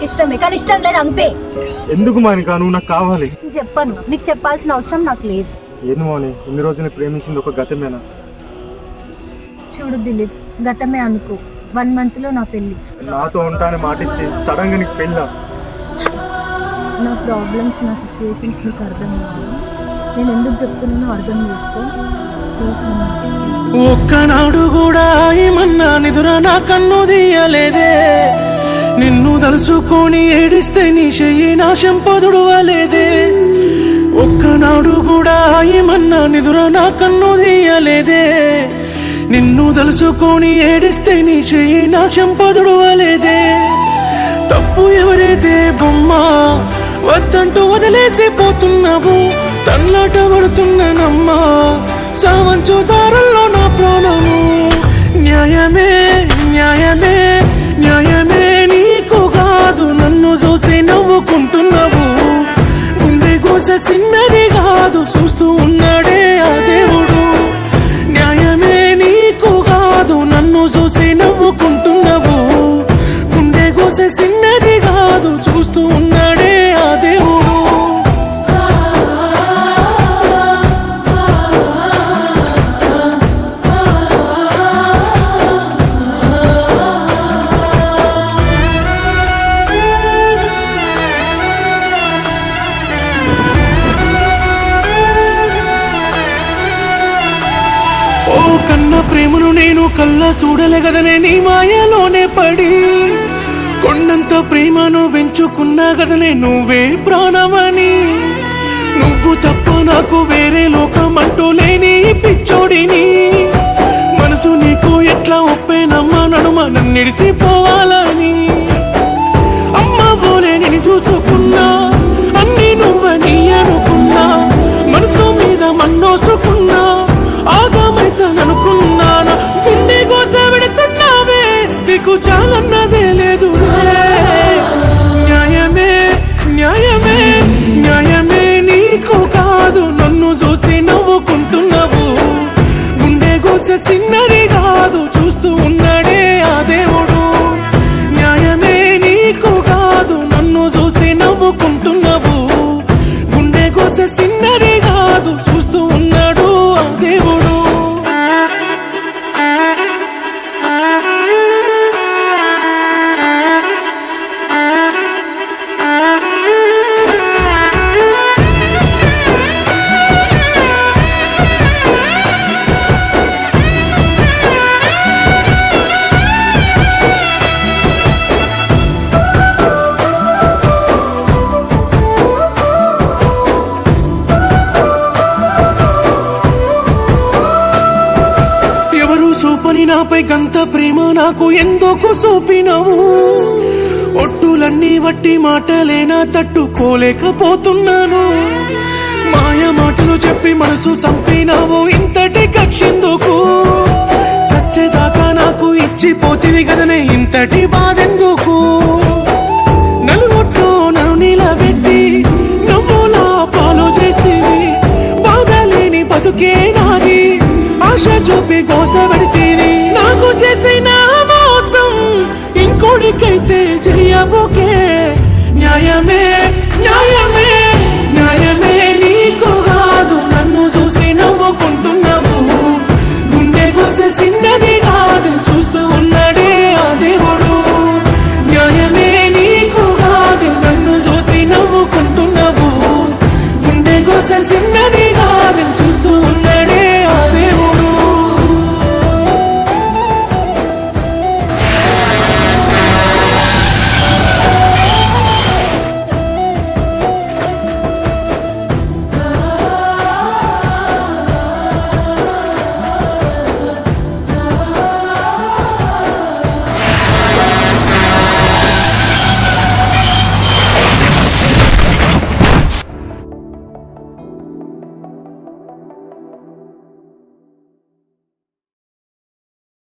నాకు ఇష్టమే, కానీ ఇష్టం లేదు అంతే. ఎందుకు మానిక నువ్వు నాకు కావాలి? చెప్పను, నీకు చెప్పాల్సిన అవసరం నాకు లేదు. ఏంది మౌని, ఇన్ని రోజులు ప్రేమించింది ఒక గతమేనా? చూడు దిలీప్, గతమే అనుకో, 1 month లో నా పెళ్లి. నాతో ఉంటానే మాటిచ్చి సడన్ గా నీకు పెళ్ళా? నా ప్రాబ్లమ్స్, నా సిచ్యువేషన్స్ నీకు అర్థం కాదు. నేను ఎందుకు చెప్తున్నానో అర్థం చేసుకో. ఒక్కనాడు కూడా ఏమన్నా నిదురా నా కన్ను తీయలేదే, నిన్ను తలుచుకొని ఏడిస్తే నీ చెయ్యి నా చెంపదుడు వలేదే. ఒక్కనాడు కూడా ఏమన్నా నిదురా నా కన్ను తీయలేదే, నిన్ను తలుచుకొని ఏడిస్తే నీ చెయ్యి నా చెంపదుడు వలేదే. తప్పు ఎవరైతే బొమ్మ, వద్దంటూ వదిలేసి పోతున్నావు, తన్లాట పడుతున్నానమ్మా సావంచు దారుల్లో నా ప్రాణము. న్యాయమే న్యాయమే న్యాయమే నీకు కాదు, నన్ను చూసి నవ్వుకుంటున్నావు. గుండె కోస చిన్నది కాదు, చూస్తూ ఉన్నాడే ఆ దేవుడు. న్యాయమే నీకు కాదు, నన్ను చూసి నవ్వుకుంటున్నావు. గుండె కోస చిన్నది కాదు, చూస్తూ ఉన్నాడే ఆ దేవుడు. కన్న ప్రేమను నేను కళ్ళ చూడలే గదనే, నీ మాయలోనే పడి కొండంత ప్రేమను పెంచుకున్నా గదనే, నువ్వే ప్రాణమని. నువ్వు తప్ప నాకు వేరే లోకం అంటూ లేని పిచ్చోడిని. మనసు నీకు ఎట్లా ఒప్పేనమ్మా నడుమ నన్నిడిసిపోవాలని. అమ్మ పోలే నేను చూసుకున్నా, అన్ని నువ్వని అనుకున్నా. మనసు మీద మన్నోసుకున్నా, ఆగమైతాననుకున్నాను. గుండె కోస పెడుతున్నావే, నీకు చాలన్నదే లేదు. న్యాయమే న్యాయమే న్యాయమే నీకు కాదు, నన్ను చూసి నవ్వుకుంటున్నావు. గుండె కోస చిన్నది కాదు, చూస్తూ ఉన్నాడే ఆ దేవుడు. న్యాయమే నీకు కాదు, నన్ను చూసి నవ్వుకుంటున్నావు. గుండె కోస చిన్నది కాదు, చూస్తూ ఉన్నాడు ఆ దేవుడు. చూపని నాపై గంత ప్రేమ నాకు ఎందుకు చూపినవు? ఒట్టులన్నీ వట్టి మాటలేనా తట్టుకోలేకపోతున్నాను. మాయ మాటలు చెప్పి మనసు చంపినావు, ఇంతటి కక్షెందుకు? సచ్చేదాకా నాకు ఇచ్చిపోతివి గదనే, ఇంతటి బాధెందుకు? నలుగుట్లో నన్ను నిలబెట్టి నవ్వులా పాలు చేస్తేవి, బాధ లేని బతుకే నాది. ఆశ చూపి కోసబడితేవి, నాకు చేసిన మోసం ఇంకోడికైతే చెయ్యబోకే. న్యాయమే న్యాయమే